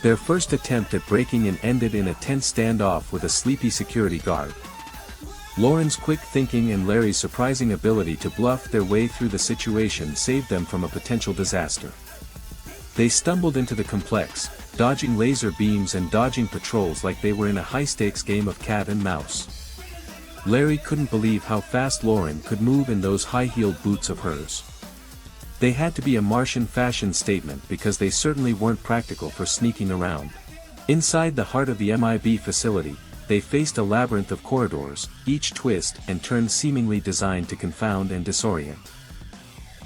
Their first attempt at breaking in ended in a tense standoff with a sleepy security guard. Lauren's quick thinking and Larry's surprising ability to bluff their way through the situation saved them from a potential disaster. They stumbled into the complex, dodging laser beams and dodging patrols like they were in a high-stakes game of cat and mouse. Larry couldn't believe how fast Lauren could move in those high-heeled boots of hers. They had to be a Martian fashion statement because they certainly weren't practical for sneaking around. Inside the heart of the MIB facility, they faced a labyrinth of corridors, each twist and turn seemingly designed to confound and disorient.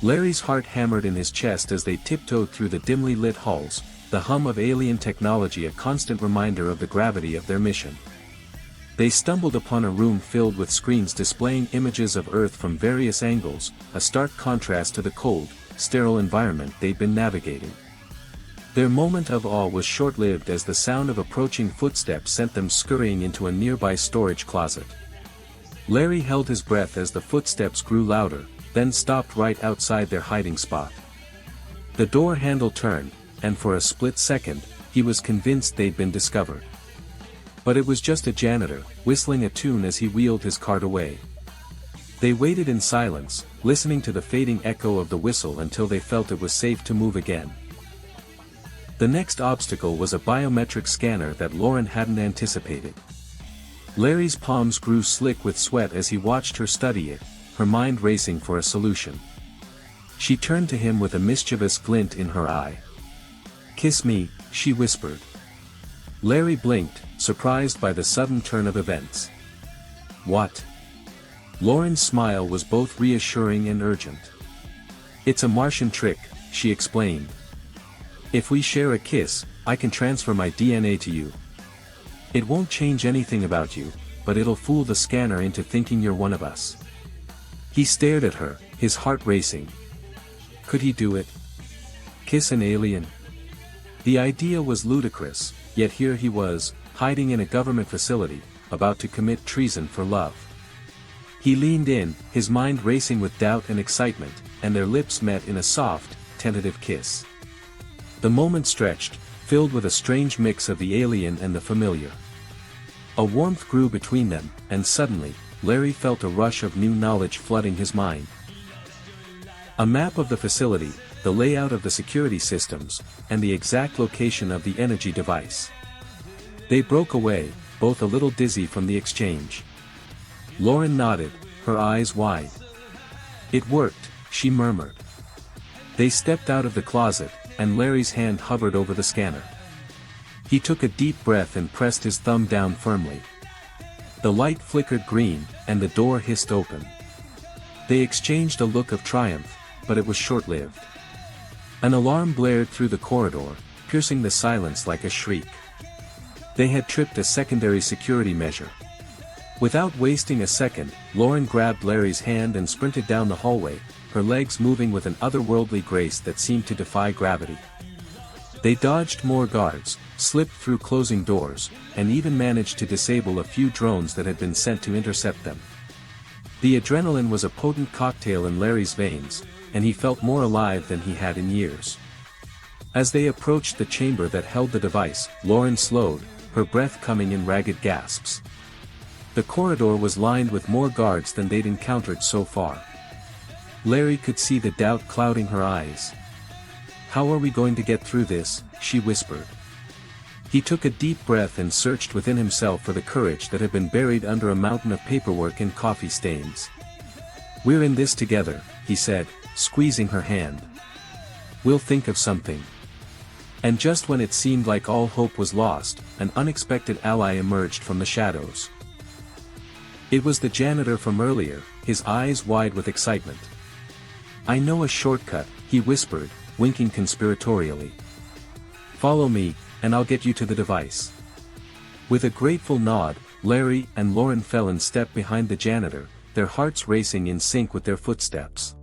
Larry's heart hammered in his chest as they tiptoed through the dimly lit halls, the hum of alien technology a constant reminder of the gravity of their mission. They stumbled upon a room filled with screens displaying images of Earth from various angles, a stark contrast to the cold, sterile environment they'd been navigating. Their moment of awe was short-lived as the sound of approaching footsteps sent them scurrying into a nearby storage closet. Larry held his breath as the footsteps grew louder, then stopped right outside their hiding spot. The door handle turned, and for a split second, he was convinced they'd been discovered. But it was just a janitor, whistling a tune as he wheeled his cart away. They waited in silence, listening to the fading echo of the whistle until they felt it was safe to move again. The next obstacle was a biometric scanner that Lauren hadn't anticipated. Larry's palms grew slick with sweat as he watched her study it, her mind racing for a solution. She turned to him with a mischievous glint in her eye. "Kiss me," she whispered. Larry blinked, surprised by the sudden turn of events. "What?" Lauren's smile was both reassuring and urgent. "It's a Martian trick," she explained. "If we share a kiss, I can transfer my DNA to you. It won't change anything about you, but it'll fool the scanner into thinking you're one of us." He stared at her, his heart racing. Could he do it? Kiss an alien? The idea was ludicrous, yet here he was, hiding in a government facility, about to commit treason for love. He leaned in, his mind racing with doubt and excitement, and their lips met in a soft, tentative kiss. The moment stretched, filled with a strange mix of the alien and the familiar. A warmth grew between them, and suddenly, Larry felt a rush of new knowledge flooding his mind. A map of the facility, the layout of the security systems, and the exact location of the energy device. They broke away, both a little dizzy from the exchange. Lauren nodded, her eyes wide. "It worked," she murmured. They stepped out of the closet, and Larry's hand hovered over the scanner. He took a deep breath and pressed his thumb down firmly. The light flickered green, and the door hissed open. They exchanged a look of triumph, but it was short-lived. An alarm blared through the corridor, piercing the silence like a shriek. They had tripped a secondary security measure. Without wasting a second, Lauren grabbed Larry's hand and sprinted down the hallway, her legs moving with an otherworldly grace that seemed to defy gravity. They dodged more guards, slipped through closing doors, and even managed to disable a few drones that had been sent to intercept them. The adrenaline was a potent cocktail in Larry's veins, and he felt more alive than he had in years. As they approached the chamber that held the device, Lauren slowed, her breath coming in ragged gasps. The corridor was lined with more guards than they'd encountered so far. Larry could see the doubt clouding her eyes. "How are we going to get through this?" she whispered. He took a deep breath and searched within himself for the courage that had been buried under a mountain of paperwork and coffee stains. "We're in this together," he said, squeezing her hand. "We'll think of something." And just when it seemed like all hope was lost, an unexpected ally emerged from the shadows. It was the janitor from earlier, his eyes wide with excitement. "I know a shortcut," he whispered, winking conspiratorially. "Follow me, and I'll get you to the device." With a grateful nod, Larry and Lauren fell in step behind the janitor, their hearts racing in sync with their footsteps.